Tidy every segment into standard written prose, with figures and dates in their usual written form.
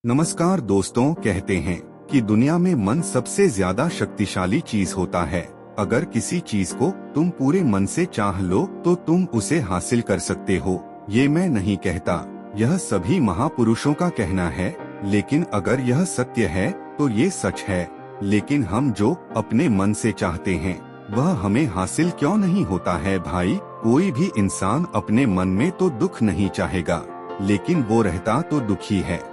नमस्कार दोस्तों, कहते हैं कि दुनिया में मन सबसे ज्यादा शक्तिशाली चीज होता है। अगर किसी चीज को तुम पूरे मन से चाह लो तो तुम उसे हासिल कर सकते हो। ये मैं नहीं कहता, यह सभी महापुरुषों का कहना है। लेकिन अगर यह सत्य है तो ये सच है। लेकिन हम जो अपने मन से चाहते हैं वह हमें हासिल क्यों नहीं होता है भाई? कोई भी इंसान अपने मन में तो दुख नहीं चाहेगा, लेकिन वो रहता तो दुखी है।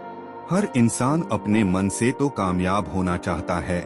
हर इंसान अपने मन से तो कामयाब होना चाहता है,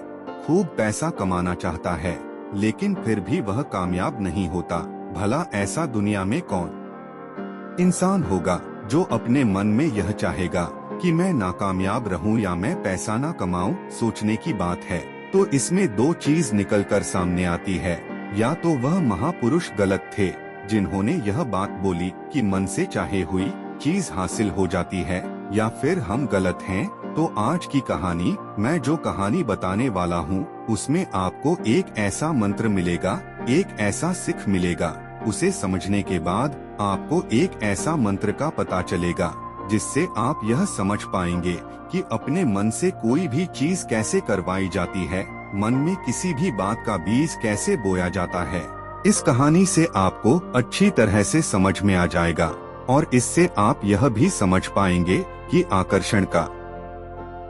खूब पैसा कमाना चाहता है, लेकिन फिर भी वह कामयाब नहीं होता। भला ऐसा दुनिया में कौन इंसान होगा जो अपने मन में यह चाहेगा कि मैं नाकामयाब रहूं या मैं पैसा ना कमाऊं? सोचने की बात है। तो इसमें दो चीज निकल कर सामने आती है। या तो वह महापुरुष गलत थे जिन्होंने यह बात बोली कि मन से चाहे हुई चीज हासिल हो जाती है, या फिर हम गलत हैं। तो आज की कहानी, मैं जो कहानी बताने वाला हूँ, उसमें आपको एक ऐसा मंत्र मिलेगा, एक ऐसा सिख मिलेगा। उसे समझने के बाद आपको एक ऐसा मंत्र का पता चलेगा जिससे आप यह समझ पाएंगे कि अपने मन से कोई भी चीज कैसे करवाई जाती है, मन में किसी भी बात का बीज कैसे बोया जाता है। इस कहानी से आपको अच्छी तरह से समझ में आ जाएगा और इससे आप यह भी समझ पाएंगे कि आकर्षण का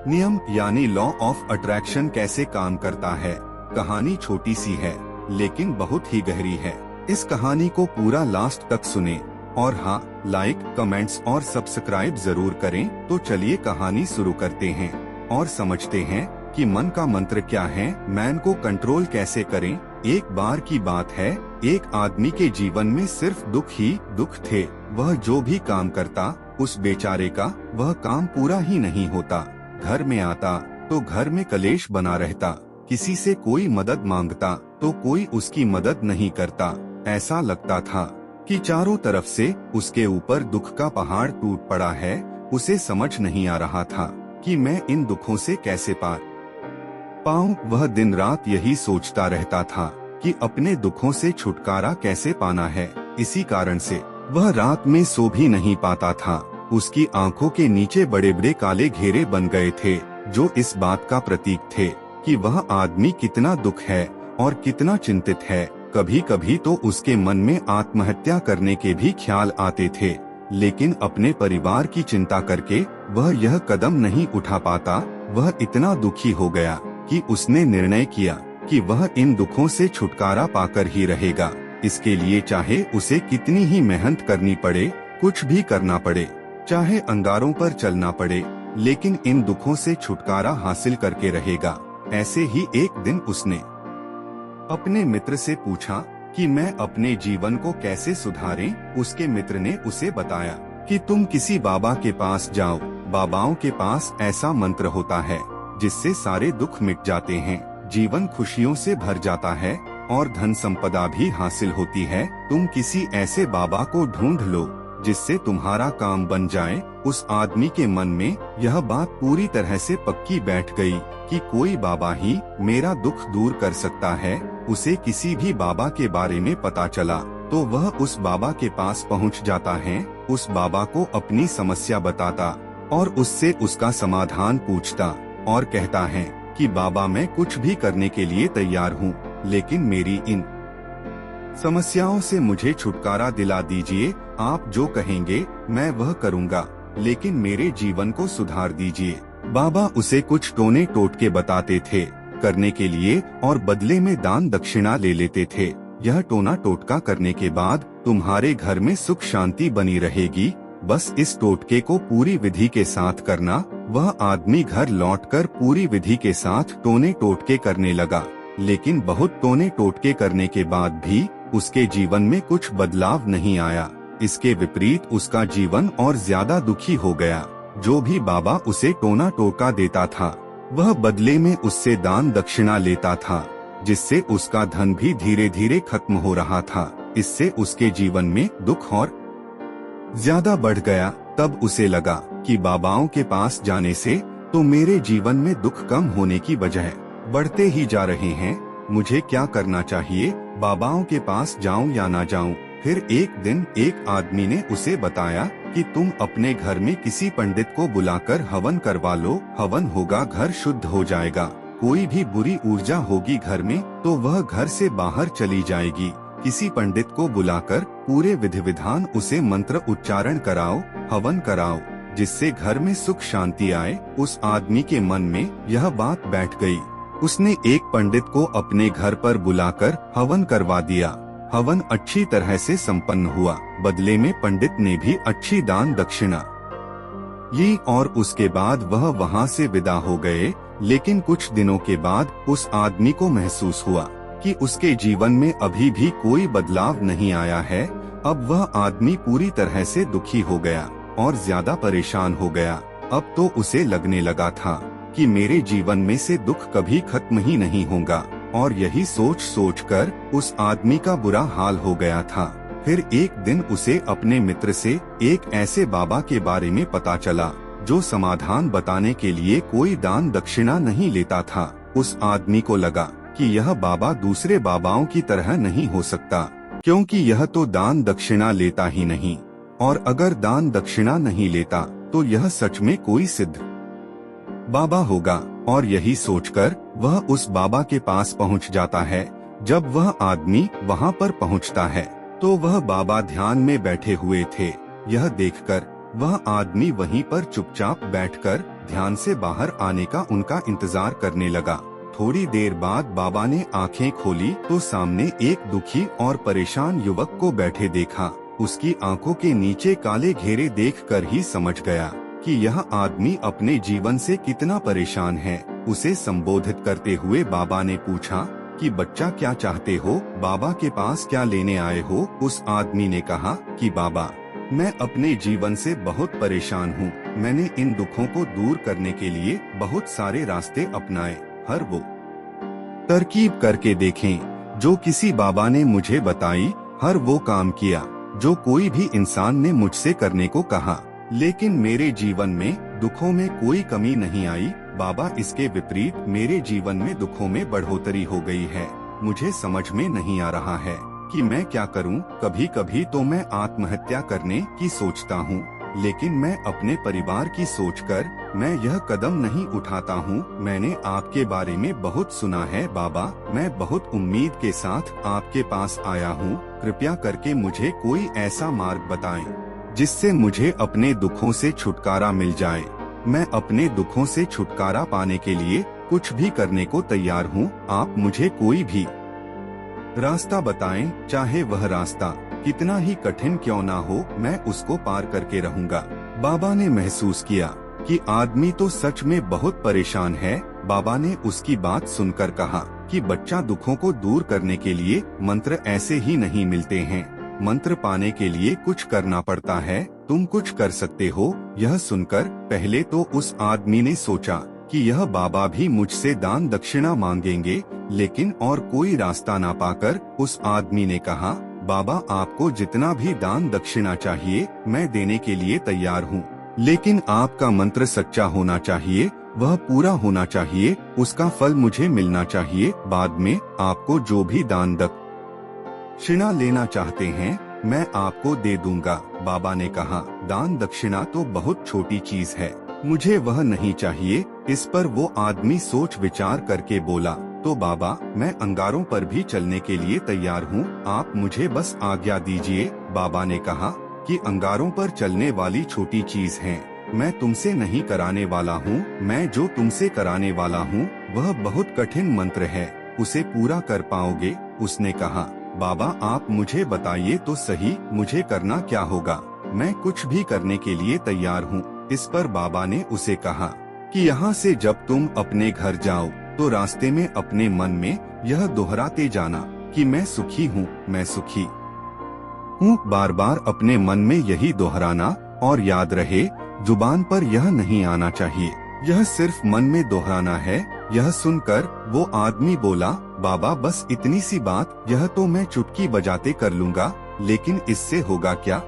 नियम यानी लॉ ऑफ अट्रैक्शन कैसे काम करता है। कहानी छोटी सी है लेकिन बहुत ही गहरी है। इस कहानी को पूरा लास्ट तक सुने और हाँ, लाइक, कमेंट्स और सब्सक्राइब जरूर करें। तो चलिए कहानी शुरू करते हैं और समझते हैं कि मन का मंत्र क्या है, मैन को कंट्रोल कैसे करें। एक बार की बात है, एक आदमी के जीवन में सिर्फ दुख ही दुख थे। वह जो भी काम करता उस बेचारे का वह काम पूरा ही नहीं होता। घर में आता तो घर में कलेश बना रहता, किसी से कोई मदद मांगता तो कोई उसकी मदद नहीं करता। ऐसा लगता था कि चारों तरफ से उसके ऊपर दुख का पहाड़ टूट पड़ा है। उसे समझ नहीं आ रहा था कि मैं इन दुखों से कैसे पार पाऊं। वह दिन रात यही सोचता रहता था कि अपने दुखों से छुटकारा कैसे पाना है। इसी कारण से वह रात में सो भी नहीं पाता था। उसकी आंखों के नीचे बड़े बड़े काले घेरे बन गए थे, जो इस बात का प्रतीक थे कि वह आदमी कितना दुख है और कितना चिंतित है। कभी कभी तो उसके मन में आत्महत्या करने के भी ख्याल आते थे, लेकिन अपने परिवार की चिंता करके वह यह कदम नहीं उठा पाता। वह इतना दुखी हो गया कि उसने निर्णय किया कि वह इन दुखों से छुटकारा पाकर ही रहेगा। इसके लिए चाहे उसे कितनी ही मेहनत करनी पड़े, कुछ भी करना पड़े, चाहे अंगारों पर चलना पड़े, लेकिन इन दुखों से छुटकारा हासिल करके रहेगा। ऐसे ही एक दिन उसने अपने मित्र से पूछा कि मैं अपने जीवन को कैसे सुधारें। उसके मित्र ने उसे बताया कि तुम किसी बाबा के पास जाओ। बाबाओं के पास ऐसा मंत्र होता है जिससे सारे दुख मिट जाते हैं, जीवन खुशियों से भर जाता है और धन संपदा भी हासिल होती है। तुम किसी ऐसे बाबा को ढूंढ लो जिससे तुम्हारा काम बन जाए। उस आदमी के मन में यह बात पूरी तरह से पक्की बैठ गई कि कोई बाबा ही मेरा दुख दूर कर सकता है। उसे किसी भी बाबा के बारे में पता चला तो वह उस बाबा के पास पहुंच जाता है, उस बाबा को अपनी समस्या बताता और उससे उसका समाधान पूछता और कहता है कि बाबा, मैं कुछ भी करने के लिए तैयार हूँ, लेकिन मेरी इन समस्याओं से मुझे छुटकारा दिला दीजिए। आप जो कहेंगे मैं वह करूँगा, लेकिन मेरे जीवन को सुधार दीजिए। बाबा उसे कुछ टोने टोटके बताते थे करने के लिए और बदले में दान दक्षिणा ले लेते थे। यह टोना टोटका करने के बाद तुम्हारे घर में सुख शांति बनी रहेगी, बस इस टोटके को पूरी विधि के साथ करना। वह आदमी घर लौटकर पूरी विधि के साथ टोने टोटके करने लगा, लेकिन बहुत टोने टोटके करने के बाद भी उसके जीवन में कुछ बदलाव नहीं आया। इसके विपरीत उसका जीवन और ज्यादा दुखी हो गया। जो भी बाबा उसे टोना टोटका देता था वह बदले में उससे दान दक्षिणा लेता था, जिससे उसका धन भी धीरे धीरे खत्म हो रहा था। इससे उसके जीवन में दुख और ज्यादा बढ़ गया। तब उसे लगा कि बाबाओं के पास जाने से तो मेरे जीवन में दुख कम होने की बजाय बढ़ते ही जा रहे हैं। मुझे क्या करना चाहिए? बाबाओं के पास जाऊं या ना जाऊं? फिर एक दिन एक आदमी ने उसे बताया कि तुम अपने घर में किसी पंडित को बुलाकर हवन करवा लो, हवन होगा घर शुद्ध हो जाएगा। कोई भी बुरी ऊर्जा होगी घर में तो वह घर से बाहर चली जाएगी। किसी पंडित को बुलाकर पूरे विधि विधान उसे मंत्र उच्चारण कराओ, हवन कराओ, जिससे घर में सुख शांति आए। उस आदमी के मन में यह बात बैठ गई। उसने एक पंडित को अपने घर पर बुलाकर हवन करवा दिया। हवन अच्छी तरह से संपन्न हुआ। बदले में पंडित ने भी अच्छी दान दक्षिणा ली और उसके बाद वह वहां से विदा हो गए। लेकिन कुछ दिनों के बाद उस आदमी को महसूस हुआ कि उसके जीवन में अभी भी कोई बदलाव नहीं आया है। अब वह आदमी पूरी तरह से दुखी हो गया और ज्यादा परेशान हो गया। अब तो उसे लगने लगा था कि मेरे जीवन में से दुख कभी खत्म ही नहीं होगा, और यही सोच सोचकर उस आदमी का बुरा हाल हो गया था। फिर एक दिन उसे अपने मित्र से एक ऐसे बाबा के बारे में पता चला जो समाधान बताने के लिए कोई दान दक्षिणा नहीं लेता था। उस आदमी को लगा कि यह बाबा दूसरे बाबाओं की तरह नहीं हो सकता, क्योंकि यह तो दान दक्षिणा लेता ही नहीं, और अगर दान दक्षिणा नहीं लेता तो यह सच में कोई सिद्ध बाबा होगा। और यही सोचकर वह उस बाबा के पास पहुंच जाता है। जब वह आदमी वहां पर पहुंचता है तो वह बाबा ध्यान में बैठे हुए थे। यह देखकर वह आदमी वहीं पर चुपचाप बैठकर ध्यान से बाहर आने का उनका इंतजार करने लगा। थोड़ी देर बाद बाबा ने आंखें खोली तो सामने एक दुखी और परेशान युवक को बैठे देखा। उसकी आंखों के नीचे काले घेरे देखकर ही समझ गया कि यह आदमी अपने जीवन से कितना परेशान है। उसे संबोधित करते हुए बाबा ने पूछा कि बच्चा क्या चाहते हो, बाबा के पास क्या लेने आए हो। उस आदमी ने कहा कि बाबा, मैं अपने जीवन से बहुत परेशान हूँ। मैंने इन दुखों को दूर करने के लिए बहुत सारे रास्ते अपनाए, हर वो तरकीब करके देखें जो किसी बाबा ने मुझे बताई, हर वो काम किया जो कोई भी इंसान ने मुझसे करने को कहा, लेकिन मेरे जीवन में दुखों में कोई कमी नहीं आई। बाबा, इसके विपरीत मेरे जीवन में दुखों में बढ़ोतरी हो गई है। मुझे समझ में नहीं आ रहा है कि मैं क्या करूं। कभी कभी तो मैं आत्महत्या करने की सोचता हूं, लेकिन मैं अपने परिवार की सोचकर मैं यह कदम नहीं उठाता हूं। मैंने आपके बारे में बहुत सुना है बाबा, मैं बहुत उम्मीद के साथ आपके पास आया हूं। कृपया करके मुझे कोई ऐसा मार्ग बताएं जिससे मुझे अपने दुखों से छुटकारा मिल जाए। मैं अपने दुखों से छुटकारा पाने के लिए कुछ भी करने को तैयार हूँ। आप मुझे कोई भी रास्ता बताएं, चाहे वह रास्ता कितना ही कठिन क्यों ना हो, मैं उसको पार करके रहूंगा। बाबा ने महसूस किया कि आदमी तो सच में बहुत परेशान है। बाबा ने उसकी बात सुनकर कहा कि बच्चा, दुखों को दूर करने के लिए मंत्र ऐसे ही नहीं मिलते हैं। मंत्र पाने के लिए कुछ करना पड़ता है। तुम कुछ कर सकते हो। यह सुनकर पहले तो उस आदमी ने सोचा कि यह बाबा भी मुझसे दान दक्षिणा मांगेंगे, लेकिन और कोई रास्ता ना पाकर उस आदमी ने कहा, बाबा, आपको जितना भी दान दक्षिणा चाहिए मैं देने के लिए तैयार हूँ, लेकिन आपका मंत्र सच्चा होना चाहिए, वह पूरा होना चाहिए, उसका फल मुझे मिलना चाहिए। बाद में आपको जो भी दान दक्षिणा लेना चाहते हैं मैं आपको दे दूंगा। बाबा ने कहा, दान दक्षिणा तो बहुत छोटी चीज है, मुझे वह नहीं चाहिए। इस पर वो आदमी सोच विचार करके बोला, तो बाबा, मैं अंगारों पर भी चलने के लिए तैयार हूँ, आप मुझे बस आज्ञा दीजिए। बाबा ने कहा कि अंगारों पर चलने वाली छोटी चीज है, मैं तुमसे नहीं कराने वाला हूँ। मैं जो तुमसे कराने वाला हूँ वह बहुत कठिन मंत्र है, उसे पूरा कर पाओगे? उसने कहा, बाबा, आप मुझे बताइए तो सही, मुझे करना क्या होगा? मैं कुछ भी करने के लिए तैयार हूँ। इस पर बाबा ने उसे कहा कि यहाँ से जब तुम अपने घर जाओ तो रास्ते में अपने मन में यह दोहराते जाना कि मैं सुखी हूँ, मैं सुखी हूँ। बार बार अपने मन में यही दोहराना, और याद रहे जुबान पर यह नहीं आना चाहिए, यह सिर्फ मन में दोहराना है। यह सुनकर वो आदमी बोला, बाबा, बस इतनी सी बात, यह तो मैं चुटकी बजाते कर लूँगा, लेकिन इससे होगा क्या?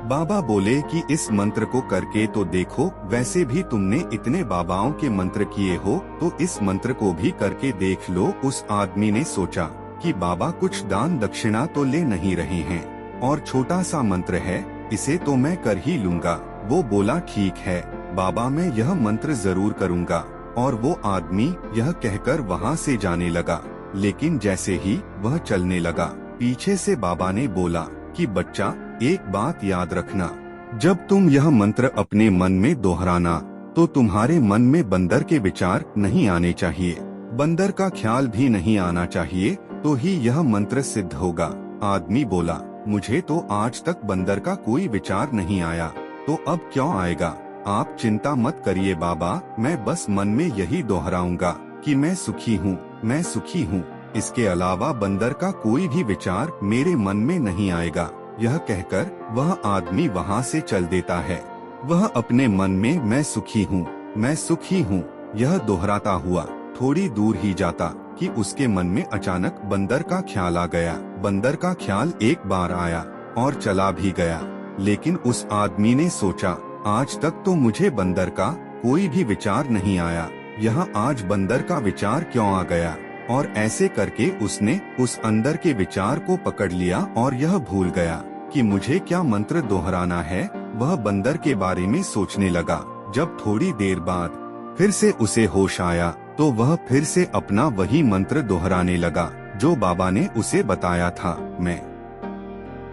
बाबा बोले कि इस मंत्र को करके तो देखो, वैसे भी तुमने इतने बाबाओं के मंत्र किए हो तो इस मंत्र को भी करके देख लो। उस आदमी ने सोचा कि बाबा कुछ दान दक्षिणा तो ले नहीं रहे हैं और छोटा सा मंत्र है, इसे तो मैं कर ही लूँगा। वो बोला ठीक है बाबा, मैं यह मंत्र जरूर करूँगा। और वो आदमी यह कहकर वहाँ से जाने लगा। लेकिन जैसे ही वह चलने लगा, पीछे से बाबा ने बोला कि बच्चा, एक बात याद रखना, जब तुम यह मंत्र अपने मन में दोहराना तो तुम्हारे मन में बंदर के विचार नहीं आने चाहिए, बंदर का ख्याल भी नहीं आना चाहिए, तो ही यह मंत्र सिद्ध होगा। आदमी बोला, मुझे तो आज तक बंदर का कोई विचार नहीं आया, तो अब क्यों आएगा? आप चिंता मत करिए बाबा, मैं बस मन में यही दोहराऊंगा कि मैं सुखी हूँ, मैं सुखी हूँ। इसके अलावा बंदर का कोई भी विचार मेरे मन में नहीं आएगा। यह कहकर वह आदमी वहाँ से चल देता है। वह अपने मन में मैं सुखी हूँ, मैं सुखी हूँ यह दोहराता हुआ थोड़ी दूर ही जाता कि उसके मन में अचानक बंदर का ख्याल आ गया। बंदर का ख्याल एक बार आया और चला भी गया। लेकिन उस आदमी ने सोचा, आज तक तो मुझे बंदर का कोई भी विचार नहीं आया, यहाँ आज बंदर का विचार क्यों आ गया? और ऐसे करके उसने उस अंदर के विचार को पकड़ लिया और यह भूल गया कि मुझे क्या मंत्र दोहराना है। वह बंदर के बारे में सोचने लगा। जब थोड़ी देर बाद फिर से उसे होश आया तो वह फिर से अपना वही मंत्र दोहराने लगा जो बाबा ने उसे बताया था, मैं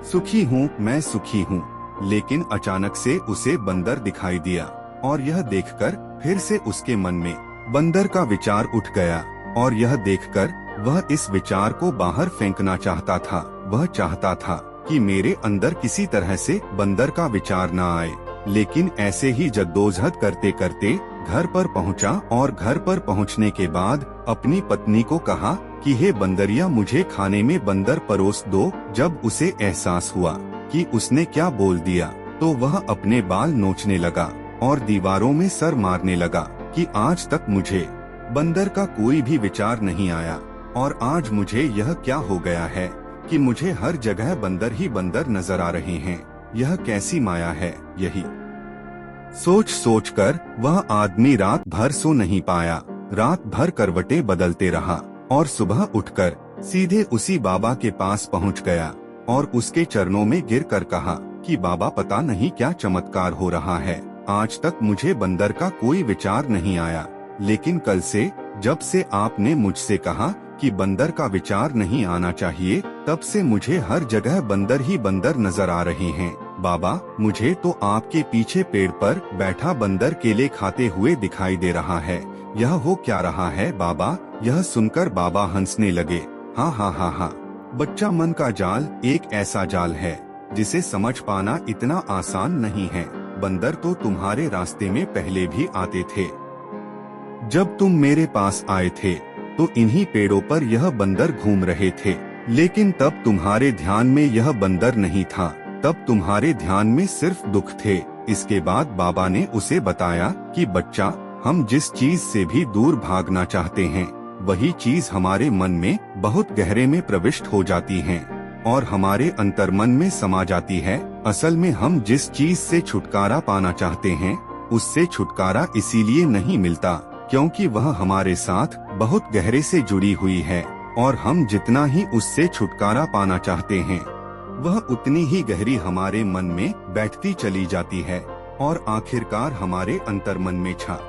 सुखी हूँ, मैं सुखी हूँ। लेकिन अचानक से उसे बंदर दिखाई दिया और यह देखकर फिर से उसके मन में बंदर का विचार उठ गया। और यह देखकर वह इस विचार को बाहर फेंकना चाहता था। वह चाहता था कि मेरे अंदर किसी तरह से बंदर का विचार न आए। लेकिन ऐसे ही जद्दोजहद करते करते घर पर पहुंचा और घर पर पहुंचने के बाद अपनी पत्नी को कहा कि हे बंदरिया, मुझे खाने में बंदर परोस दो। जब उसे एहसास हुआ कि उसने क्या बोल दिया तो वह अपने बाल नोचने लगा और दीवारों में सर मारने लगा कि आज तक मुझे बंदर का कोई भी विचार नहीं आया और आज मुझे यह क्या हो गया है कि मुझे हर जगह बंदर ही बंदर नजर आ रहे हैं। यह कैसी माया है? यही सोच सोच कर वह आदमी रात भर सो नहीं पाया। रात भर करवटें बदलते रहा और सुबह उठकर सीधे उसी बाबा के पास पहुंच गया और उसके चरणों में गिरकर कहा कि बाबा, पता नहीं क्या चमत्कार हो रहा है, आज तक मुझे बंदर का कोई विचार नहीं आया, लेकिन कल से जब से आपने मुझसे कहा कि बंदर का विचार नहीं आना चाहिए, तब से मुझे हर जगह बंदर ही बंदर नजर आ रहे हैं। बाबा, मुझे तो आपके पीछे पेड़ पर बैठा बंदर केले खाते हुए दिखाई दे रहा है। यह हो क्या रहा है बाबा? यह सुनकर बाबा हंसने लगे। हाँ हाँ हाँ हाँ, बच्चा, मन का जाल एक ऐसा जाल है जिसे समझ पाना इतना आसान नहीं है। बंदर तो तुम्हारे रास्ते में पहले भी आते थे। जब तुम मेरे पास आए थे तो इन्हीं पेड़ों पर यह बंदर घूम रहे थे, लेकिन तब तुम्हारे ध्यान में यह बंदर नहीं था, तब तुम्हारे ध्यान में सिर्फ दुख थे। इसके बाद बाबा ने उसे बताया कि बच्चा, हम जिस चीज से भी दूर भागना चाहते हैं वही चीज हमारे मन में बहुत गहरे में प्रविष्ट हो जाती है और हमारे अंतर्मन में समा जाती है। असल में हम जिस चीज से छुटकारा पाना चाहते हैं उससे छुटकारा इसीलिए नहीं मिलता क्योंकि वह हमारे साथ बहुत गहरे से जुड़ी हुई है और हम जितना ही उससे छुटकारा पाना चाहते हैं वह उतनी ही गहरी हमारे मन में बैठती चली जाती है और आखिरकार हमारे अंतर्मन में छा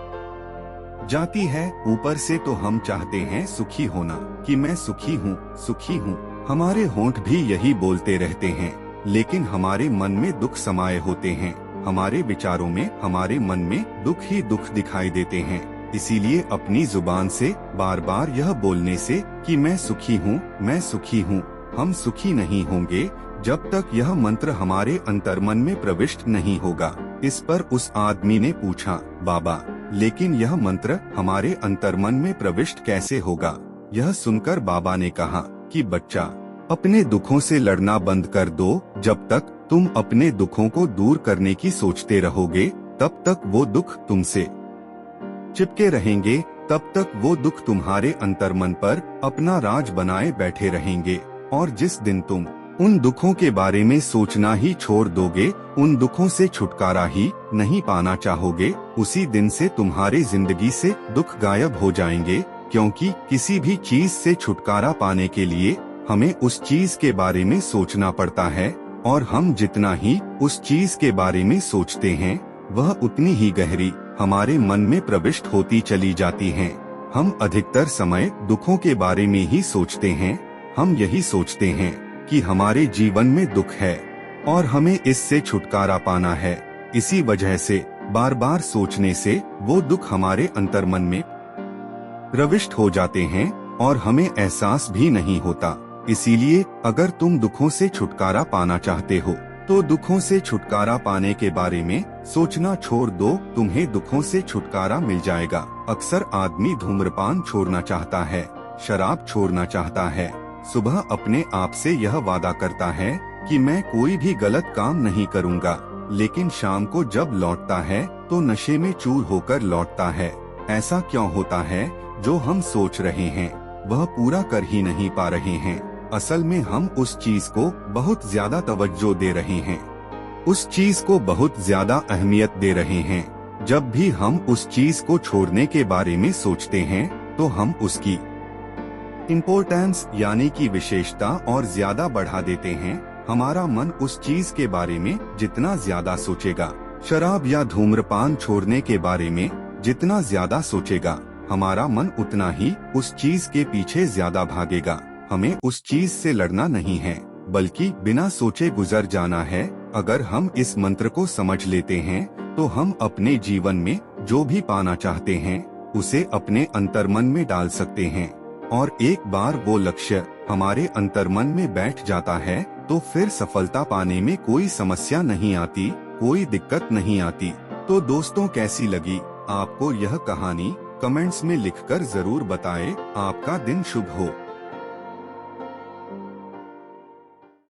जाती है। ऊपर से तो हम चाहते हैं सुखी होना कि मैं सुखी हूँ, सुखी हूँ। हमारे होंठ भी यही बोलते रहते हैं, लेकिन हमारे मन में दुख समाये होते हैं। हमारे विचारों में, हमारे मन में दुख ही दुख दिखाई देते हैं। इसीलिए अपनी जुबान से बार बार यह बोलने से कि मैं सुखी हूँ, मैं सुखी हूँ, हम सुखी नहीं होंगे जब तक यह मंत्र हमारे अंतर्मन में प्रविष्ट नहीं होगा। इस पर उस आदमी ने पूछा, बाबा, लेकिन यह मंत्र हमारे अंतर्मन में प्रविष्ट कैसे होगा? यह सुनकर बाबा ने कहा कि बच्चा, अपने दुखों से लड़ना बंद कर दो। जब तक तुम अपने दुखों को दूर करने की सोचते रहोगे तब तक वो दुख तुमसे चिपके रहेंगे, तब तक वो दुख तुम्हारे अंतर्मन पर अपना राज बनाए बैठे रहेंगे। और जिस दिन तुम उन दुखों के बारे में सोचना ही छोड़ दोगे, उन दुखों से छुटकारा ही नहीं पाना चाहोगे, उसी दिन से तुम्हारी जिंदगी से दुख गायब हो जाएंगे। क्योंकि किसी भी चीज से छुटकारा पाने के लिए हमें उस चीज के बारे में सोचना पड़ता है और हम जितना ही उस चीज के बारे में सोचते हैं वह उतनी ही गहरी हमारे मन में प्रविष्ट होती चली जाती हैं। हम अधिकतर समय दुखों के बारे में ही सोचते हैं। हम यही सोचते हैं कि हमारे जीवन में दुख है और हमें इससे छुटकारा पाना है। इसी वजह से बार बार सोचने से वो दुख हमारे अंतर्मन में प्रविष्ट हो जाते हैं और हमें एहसास भी नहीं होता। इसीलिए अगर तुम दुखों से छुटकारा पाना चाहते हो तो दुखों से छुटकारा पाने के बारे में सोचना छोड़ दो, तुम्हें दुखों से छुटकारा मिल जाएगा। अक्सर आदमी धूम्रपान छोड़ना चाहता है, शराब छोड़ना चाहता है, सुबह अपने आप से यह वादा करता है कि मैं कोई भी गलत काम नहीं करूँगा, लेकिन शाम को जब लौटता है तो नशे में चूर होकर लौटता है। ऐसा क्यों होता है? जो हम सोच रहे हैं वह पूरा कर ही नहीं पा रहे हैं। असल में हम उस चीज को बहुत ज्यादा तवज्जो दे रहे हैं, उस चीज को बहुत ज्यादा अहमियत दे रहे हैं। जब भी हम उस चीज को छोड़ने के बारे में सोचते हैं तो हम उसकी इम्पोर्टेंस यानी कि विशेषता और ज्यादा बढ़ा देते हैं। हमारा मन उस चीज के बारे में जितना ज्यादा सोचेगा, शराब या धूम्रपान छोड़ने के बारे में जितना ज्यादा सोचेगा, हमारा मन उतना ही उस चीज के पीछे ज्यादा भागेगा। हमें उस चीज से लड़ना नहीं है, बल्कि बिना सोचे गुजर जाना है। अगर हम इस मंत्र को समझ लेते हैं तो हम अपने जीवन में जो भी पाना चाहते हैं उसे अपने अंतर्मन में डाल सकते हैं, और एक बार वो लक्ष्य हमारे अंतर्मन में बैठ जाता है तो फिर सफलता पाने में कोई समस्या नहीं आती, कोई दिक्कत नहीं आती। तो दोस्तों, कैसी लगी आपको यह कहानी? कमेंट्स में लिखकर जरूर बताएं। आपका दिन शुभ हो।